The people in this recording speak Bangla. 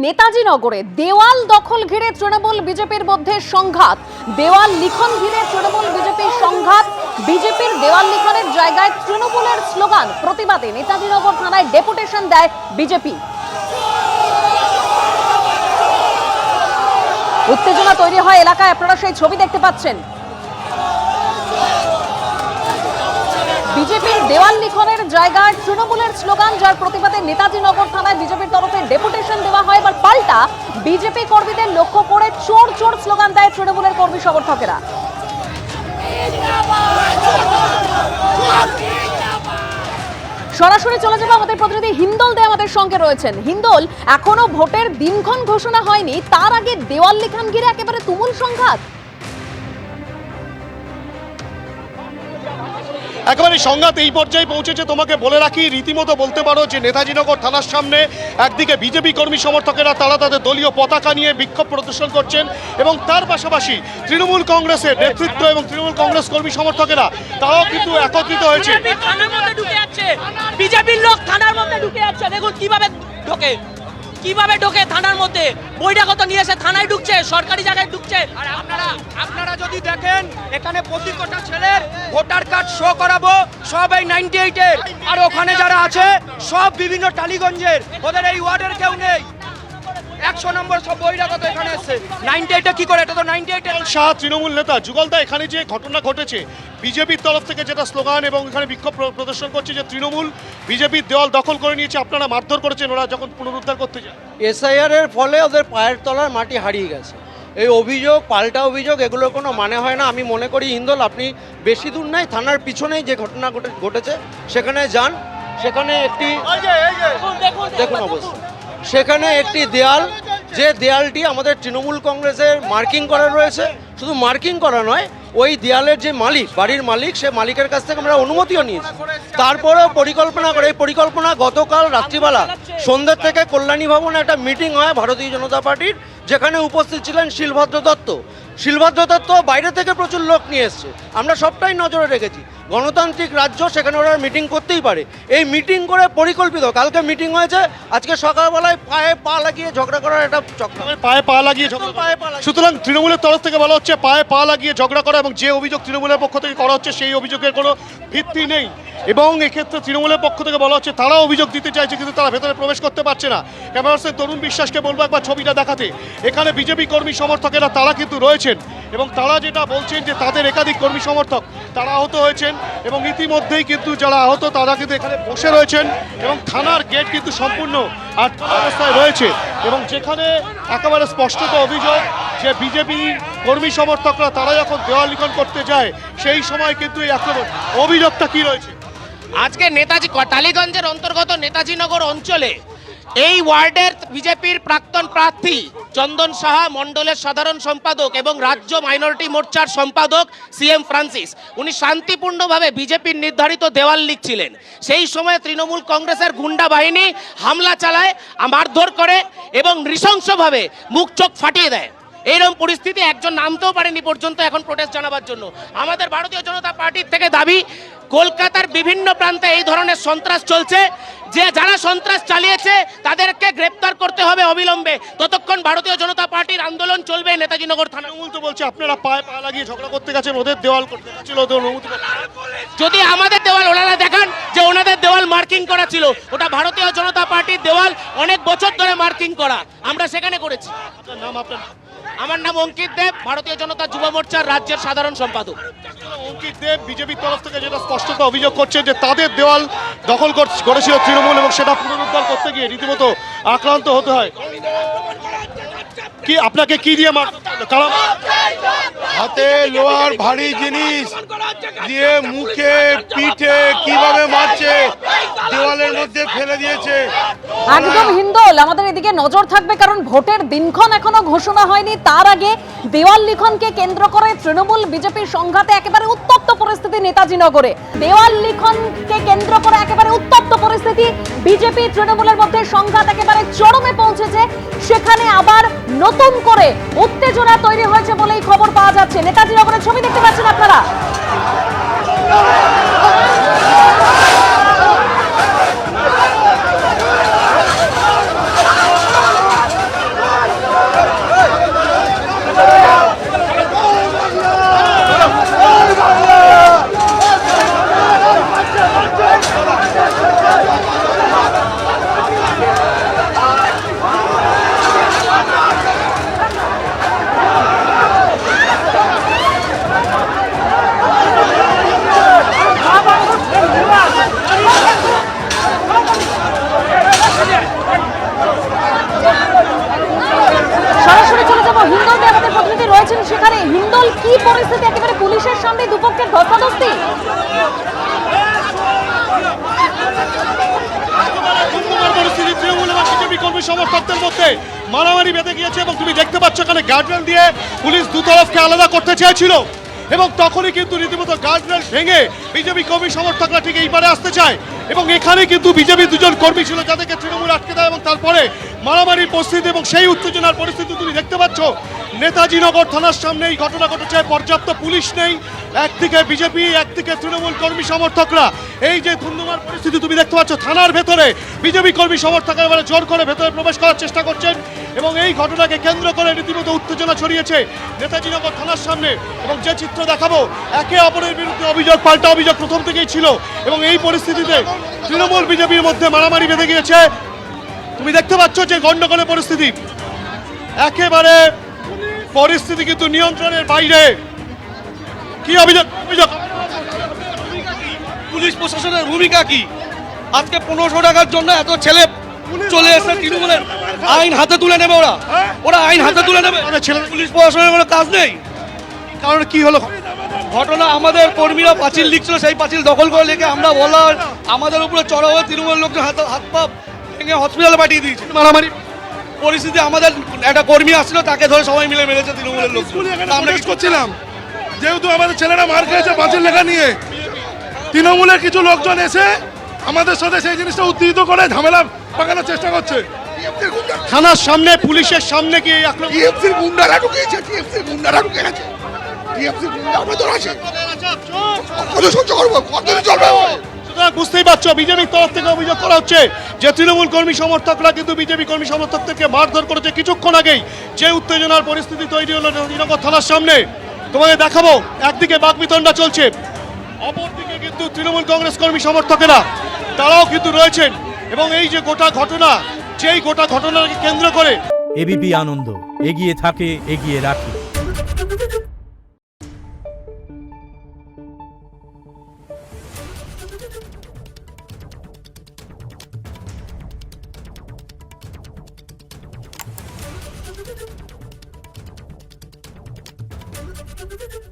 নেতাজি নগরে দেওয়াল দখল ঘিরে তৃণমূল বিজেপির মধ্যে সংঘাত। দেওয়াল লিখন ঘিরে তৃণমূল বিজেপির সংঘাত। বিজেপির দেওয়াল লিখনের জায়গায় তৃণমূলের স্লোগান। প্রতিবাদে নেতাজি নগর থানায় ডেপুটেশন দেয় বিজেপি। উত্তেজনা তৈরি হয় এলাকায়, আপনারা সেই ছবি দেখতে পাচ্ছেন। বিজেপির দেওয়াল লিখনের জায়গায় তৃণমূলের স্লোগান, যার প্রতিবাদে নেতাজি নগর থানায় বিজেপির তরফে ডেপুটেশন দেওয়া হয়। এবার পাল্টা বিজেপি কর্মীদের লক্ষ্য করে চোর চোর স্লোগান দেয় তৃণমূলের কর্মী সমর্থকেরা। সরাসরি চলে যাবো, আমাদের প্রতিনিধি হিন্দল দে আমাদের সঙ্গে রয়েছেন। হিন্দল, এখনো ভোটের দিনক্ষণ ঘোষণা হয়নি, তার আগে দেওয়াল লিখন ঘিরে একেবারে তুমুল সংঘাত। একেবারে সংঘাত এই পর্যায়ে পৌঁছেছে। তোমাকে বলে রাখি, রীতিমতো বলতে পারো যে নেতাজিনগর থানার সামনে একদিকে বিজেপি কর্মী সমর্থকেরা তারা তাদের দলীয় পতাকা নিয়ে বিক্ষোভ প্রদর্শন করছেন, এবং তার পাশাপাশি তৃণমূল কংগ্রেসের নেতৃত্ব এবং তৃণমূল কংগ্রেস কর্মী সমর্থকেরা তারাও কিন্তু একত্রিত হয়েছে। বিজেপির লোক থানার মধ্যে ঢুকে যাচ্ছে, দেখুন কিভাবে ঢোকে থানার মধ্যে। বৈরাগত নিয়ে এসে থানায় ঢুকছে, সরকারি জায়গায় ঢুকছে। আর আপনারা যদি দেখেন এখানে প্রত্যেকটা ছেলের ভোটার কার্ড শো করাবো, সব এই 98 এর, আর ওখানে যারা আছে সব বিভিন্ন টালিগঞ্জের, ওদের এই ওয়ার্ডের কেউ নেই। 100 নম্বর সব বৈরাগত এখানে এসেছে। 98 কি করে? এটা তো 98 এর শাহ তৃণমূল নেতা যুগলদা, এখানে যে ঘটনা ঘটেছে বিজেপির তরফ থেকে যেটা স্লোগান এবং এখানে বিক্ষোভ প্রদর্শন করছে যে তৃণমূল বিজেপির দেওয়াল দখল করে নিয়েছে, আপনারা মারধর করেছেন ওরা যখন পুনরুদ্ধার করতে যায়। এসআইআর এর ফলে ওদের পায়ের তলার মাটি হারিয়ে গেছে। এই অভিযোগ, পাল্টা অভিযোগ, এগুলোর কোনো মানে হয় না। আমি মনে করি হিন্দল, আপনি বেশি দূর নাই, থানার পিছনেই যে ঘটনা ঘটেছে সেখানে যান। সেখানে একটি দেখুন অবস্থা, সেখানে একটি দেয়াল, যে দেয়ালটি আমাদের তৃণমূল কংগ্রেসের মার্কিং করা রয়েছে। শুধু মার্কিং করা নয়, ওই দেয়ালের যে মালিক, বাড়ির মালিক, সে মালিকের কাছ থেকে আমরা অনুমতিও নিয়েছি। তারপরেও পরিকল্পনা করে, এই পরিকল্পনা গতকাল রাত্রিবেলা সন্ধ্যা থেকে কল্যাণী ভবনে একটা মিটিং হয় ভারতীয় জনতা পার্টির, যেখানে উপস্থিত ছিলেন শিলভদ্র দত্ত। শিলভদ্র দত্ত বাইরে থেকে প্রচুর লোক নিয়ে এসছে, আমরা সবটাই নজরে রেখেছি। গণতান্ত্রিক রাজ্য, সেখানে ওরা মিটিং করতেই পারে। এই মিটিং করে পরিকল্পিত, কালকে মিটিং হয়েছে, আজকে সকালবেলায় পায়ে পা লাগিয়ে ঝগড়া করার একটা চক্র। পায়ে পা লাগিয়ে ঝগড়া, সুতরাং তৃণমূলের তরফ থেকে বলা হচ্ছে পায়ে পা লাগিয়ে ঝগড়া করা, এবং যে অভিযোগ তৃণমূলের পক্ষ থেকে করা হচ্ছে সেই অভিযোগের কোনো ভিত্তি নেই। এবং এক্ষেত্রে তৃণমূলের পক্ষ থেকে বলা হচ্ছে তারা অভিযোগ দিতে চাইছে, কিন্তু তারা ভেতরে প্রবেশ করতে পারছে না। ক্যামেরাম্যান তরুণ বিশ্বাসকে বলবো একবার ছবিটা দেখাতে। এখানে বিজেপি কর্মী সমর্থকেরা তারা কিন্তু রয়েছেন, এবং তারা যেটা বলছেন যে তাদের একাধিক কর্মী সমর্থক তারা আহত হয়েছেন, এবং ইতিমধ্যেই কিন্তু যারা আহত তারা কিন্তু এখানে বসে রয়েছেন, এবং থানার গেট কিন্তু সম্পূর্ণ আটকা অবস্থায় রয়েছে। এবং যেখানে একেবারে স্পষ্টত অভিযোগ যে বিজেপি কর্মী সমর্থকরা তারা যখন দেওয়াল লিখন করতে যায় সেই সময় কিন্তু এই আক্রমণ। অভিযোগটা কি রয়েছে? আজকে নেতাজি টালিগঞ্জের অন্তর্গত নেতাজিনগর অঞ্চলে এই ওয়ার্ডের বিজেপির প্রাক্তন প্রার্থী চন্দন সাহা, মণ্ডলের সাধারণ সম্পাদক এবং রাজ্য মাইনরিটি মোর্চার সম্পাদক সিএম ফ্রান্সিস, উনি শান্তিপূর্ণভাবে বিজেপির নির্ধারিত দেওয়াল লিখছিলেন। সেই সময় তৃণমূল কংগ্রেসের গুন্ডা বাহিনী হামলা চালায়, মারধর করে এবং নৃশংসভাবে মুখ চোখ ফাটিয়ে দেয়। এইরকম পরিস্থিতি, একজন নামতেও পারেনি পর্যন্ত এখন প্রোটেস্ট জানাবার জন্য। আমাদের ভারতীয় জনতা পার্টির থেকে দাবি, কলকাতার বিভিন্ন প্রান্তে এই ধরনের সন্ত্রাস চলছে, যে যারা সন্ত্রাস চালিয়েছে তাদেরকে গ্রেপ্তার করতে হবে অবিলম্বে। ততক্ষণ ভারতীয় জনতা পার্টির আন্দোলন চলবে নেতাজিনগর থানা। তৃণমূল তো বলছে আপনারা পায়ে পা লাগিয়ে ঝগড়া করতে গেছেন, ওদের দেওয়াল করতে গেছিল, ওদের অনুমতি। যদি আমাদের দেওয়াল ওনারা দেখান যে ওনাদের দেওয়াল মার্কিং করা ছিল, ওটা ভারতীয় জনতা পার্টির দেওয়াল, অনেক বছর ধরে মার্কিং করা, আমরা সেখানে করেছি। আপনার নাম? আমার নাম অঙ্কিত দেব, ভারতীয় জনতা যুব মোর্চার রাজ্যের সাধারণ সম্পাদক। অঙ্কিত দেব বিজেপির তরফ থেকে যেটা স্পষ্টত অভিযোগ করছে যে তাদের দেওয়াল দখল করেছিল তৃণমূল, এবং সেটা পুনরুদ্ধার করতে গিয়ে রীতিমতো আক্রান্ত হতে হয়। কি আপনাকে কি দিয়ে হাতে লোহার ভারী জিনিস দিয়ে মুখে পিঠে কিভাবে মারছে, দেওয়ালের মধ্যে ফেলে দিয়েছে। একদম হিন্দল, আমাদের এদিকে নজর থাকবে, কারণ ভোটের দিনক্ষণ এখনো ঘোষণা হয়নি, তার আগে দেওয়াল লিখনকে কেন্দ্র করে তৃণমূল বিজেপির সংঘাতে একেবারে উত্তপ্ত পরিস্থিতি নেতাজি নগরে। দেওয়াল লিখনকে কেন্দ্র করে একেবারে উত্তপ্ত পরিস্থিতি, বিজেপি তৃণমূলের মধ্যে সংঘাত একেবারে চরমে পৌঁছেছে। সেখানে আবার নতুন করে উত্তেজনা তৈরি হয়েছে বলেই খবর পাওয়া যাচ্ছে। নেতাজি নগরের ছবি দেখতে পাচ্ছেন আপনারা। হিন্দোলে আমাদের প্রতিনিধি রয়েছেন সেখানে। হিন্দোল কি পরিস্থিতি, একেবারে পুলিশের সামনে দুপক্ষের ধস্তাধস্তি? ধুমধুমার পরিস্থিতি, তৃণমূল এবং বিজেপি কর্মী সমর্থকদের মধ্যে মারামারি বেঁধে গিয়েছে এবং তুমি দেখতে পাচ্ছ এখানে গার্ডরেল দিয়ে পুলিশ দুতরফকে আলাদা করতে চেয়েছিল এবং তখনই কিন্তু রীতিমতো গার্ডরেল ভেঙে বিজেপি কর্মী সমর্থকরা ঠিক এই পারে আসতে চায় এবং এখানে কিন্তু বিজেপি দুজন কর্মী ছিল যাদেরকে তৃণমূল আটকে দেয় এবং তারপরে মারামারির পরিস্থিতি এবং সেই উত্তেজনার পরিস্থিতি তুমি দেখতে পাচ্ছ। নেতাজি নগর থানার সামনে এই ঘটনা ঘটেছে, পর্যাপ্ত পুলিশ নেই, একদিকে বিজেপি একদিকে তৃণমূল কর্মী সমর্থকরা। এই যে ধুমধুমার পরিস্থিতি তুমি দেখতে পাচ্ছ, থানার ভেতরে বিজেপি কর্মী সমর্থকরা মানে জোর করে ভেতরে প্রবেশ করার চেষ্টা করছেন এবং এই ঘটনাকে কেন্দ্র করে রীতিমতো উত্তেজনা ছড়িয়েছে নেতাজি নগর থানার সামনে। এবং যে চিত্র দেখাবো, একে অপরের বিরুদ্ধে অভিযোগ পাল্টা অভিযোগ প্রথম থেকেই ছিল এবং এই পরিস্থিতিতে তৃণমূল বিজেপির মধ্যে মারামারি বেঁধে গিয়েছে। তুমি দেখতে পাচ্ছ যে গন্ডগোলের পরিস্থিতি, একেবারে পরিস্থিতি কিন্তু নিয়ন্ত্রণের বাইরে। কি অভিযোগ? পুলিশ প্রশাসনের ভূমিকা কি? আজকে 1500 টাকার জন্য এত ছেলে চলে এসে তৃণমূলের আইন হাতে তুলে নেবে, ওরা আইন হাতে তুলে নেবে। পুলিশ প্রশাসনের কোনো কাজ নেই। কারণ কি হলো ঘটনা, আমাদের কর্মীরা পাঁচিল লিখছিল, সেই পাঁচিল দখল করে লেগে আমরা বলার আমাদের উপরে চড়া হয়ে তৃণমূলের লোকজন হাত পা ভেঙে হসপিটালে পাঠিয়ে দিয়েছে। মারামারি পরিস্থিতি, আমাদের একটা কর্মী আসছিল, তাকে ধরে সবাই মিলে মেরেছে তৃণমূলের লোক। আমরা কি করছিলাম, যেহেতু আমাদের ছেলেরা মার খেয়েছে পাঁচিল লেখা নিয়ে, তৃণমূলের কিছু লোকজন এসে আমাদের সাথে সেই জিনিসটা উত্তেজিত করে ঝামেলা পাকানোর চেষ্টা করছে। থানার সামনে পুলিশের সামনে কি এই আক্রমণ? টিএফসির গুন্ডারা ঢুকেছে, টিএফসির গুন্ডারা ঢুকে গেছে, টিএফসির গুন্ডা ভেতর আছে। কত সহ্য করবো, কতদিন চলবে? সুতরাং বুঝতেই পারছো বিজেপির তরফ থেকে অভিযোগ করা হচ্ছে যে তৃণমূল কর্মী সমর্থকরা কিন্তু বিজেপি কর্মী সমর্থকদেরকে মারধর করেছে কিছুক্ষণ আগেই। যে উত্তেজনার পরিস্থিতি তৈরি হলো নগর থানার সামনে তোমাদের দেখাবো, একদিকে বাকবিতণ্ডা চলছে, অপরদিকে কিন্তু তৃণমূল কংগ্রেস কর্মী সমর্থকেরা তারাও কিন্তু রয়েছেন এবং এই যে গোটা ঘটনা, যেই গোটা ঘটনাকে কেন্দ্র করে এবিপি আনন্দ এগিয়ে থাকে, এগিয়ে রাখে। Thank you.